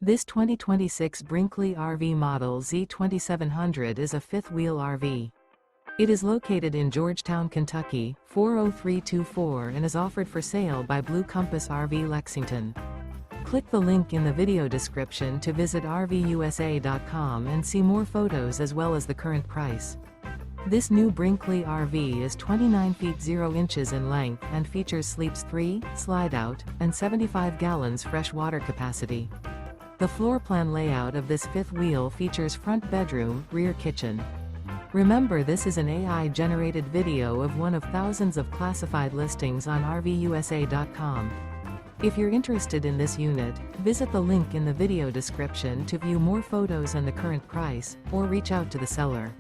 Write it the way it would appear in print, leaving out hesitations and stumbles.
This 2026 Brinkley RV Model Z 2700 is a fifth-wheel RV. It is located in Georgetown, Kentucky, 40324 and is offered for sale by Blue Compass RV Lexington. Click the link in the video description to visit RVUSA.com and see more photos as well as the current price. This new Brinkley RV is 29 feet 0 inches in length and features sleeps 3, slide-out, and 75 gallons fresh water capacity. The floor plan layout of this fifth wheel features front bedroom, rear kitchen. Remember, this is an AI-generated video of one of thousands of classified listings on RVUSA.com. If you're interested in this unit, visit the link in the video description to view more photos and the current price, or reach out to the seller.